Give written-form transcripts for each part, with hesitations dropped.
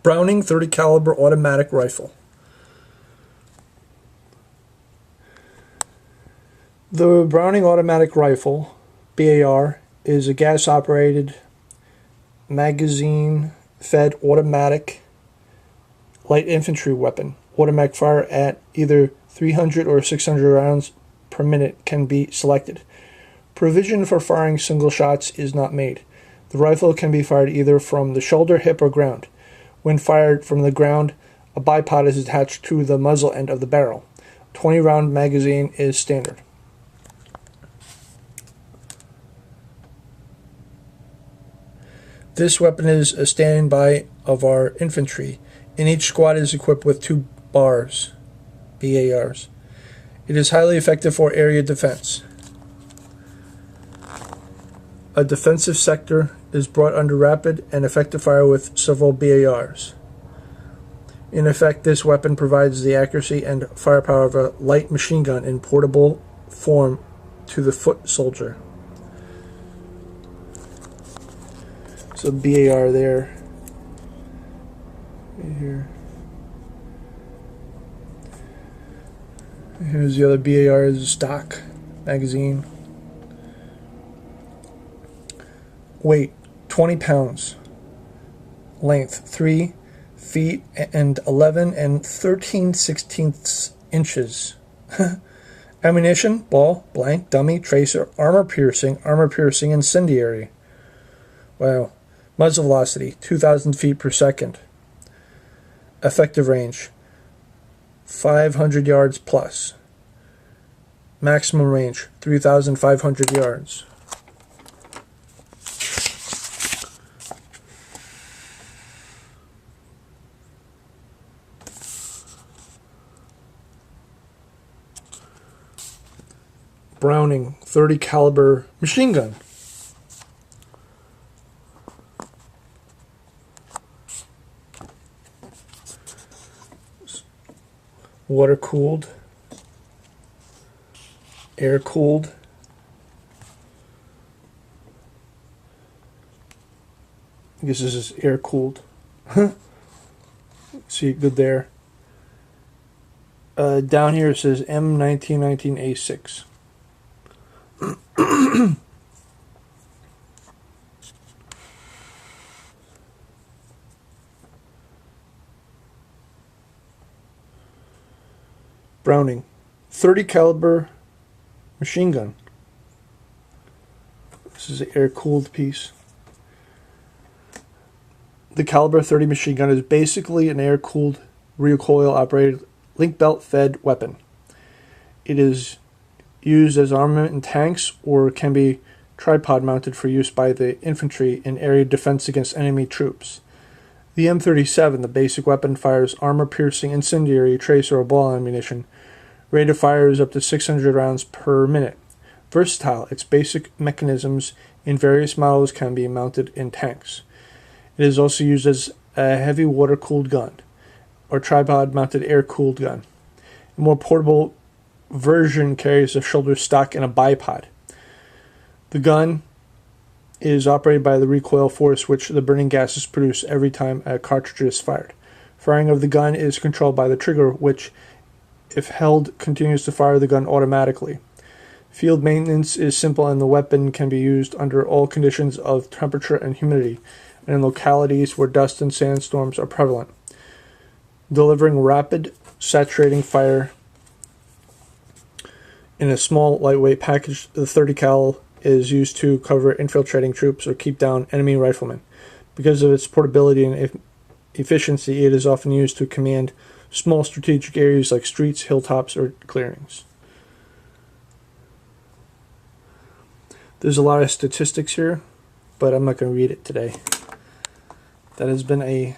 Browning 30 caliber automatic rifle. The Browning automatic rifle, BAR, is a gas-operated, magazine-fed automatic light infantry weapon. Automatic fire at either 300 or 600 rounds per minute can be selected. Provision for firing single shots is not made. The rifle can be fired either from the shoulder, hip, or ground. When fired from the ground, a bipod is attached to the muzzle end of the barrel. 20-round magazine is standard. This weapon is a standby of our infantry, and each squad is equipped with 2 BARs. It is highly effective for area defense. A defensive sector is brought under rapid and effective fire with several BARs. In effect, this weapon provides the accuracy and firepower of a light machine gun in portable form to the foot soldier. So BAR there. Right here. Here's the other BAR stock magazine. Weight 20 pounds. Length 3 feet and 11 and 13/16 inches. Ammunition, ball, blank, dummy, tracer, armor piercing, incendiary. Wow. Muzzle velocity 2,000 feet per second. Effective range 500 yards plus. Maximum range 3,500 yards. Browning 30 caliber machine gun. Water cooled, air cooled. I guess this is air cooled. See, good there. Down here it says M1919A6. Browning 30 caliber machine gun. This is an air-cooled piece. The caliber 30 machine gun is basically an air-cooled, recoil-operated, link belt-fed weapon. It is used as armament in tanks or can be tripod-mounted for use by the infantry in area defense against enemy troops. The M37, the basic weapon, fires armor-piercing, incendiary, tracer, or ball ammunition. Rate of fire is up to 600 rounds per minute. Versatile, its basic mechanisms in various models can be mounted in tanks. It is also used as a heavy water-cooled gun, or tripod-mounted air-cooled gun. A more portable version carries a shoulder stock and a bipod. The gun is operated by the recoil force which the burning gases produce every time a cartridge is fired. Firing of the gun is controlled by the trigger, which, if held, continues to fire the gun automatically. Field maintenance is simple and the weapon can be used under all conditions of temperature and humidity, and in localities where dust and sandstorms are prevalent. Delivering rapid, saturating fire in a small, lightweight package, the 30 cal is used to cover infiltrating troops or keep down enemy riflemen. Because of its portability and efficiency, it is often used to command small strategic areas like streets, hilltops, or clearings. There's a lot of statistics here, but I'm not going to read it today. That has been a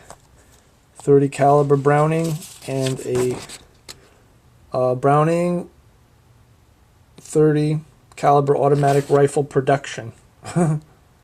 30 caliber Browning and a Browning 30 caliber automatic rifle production.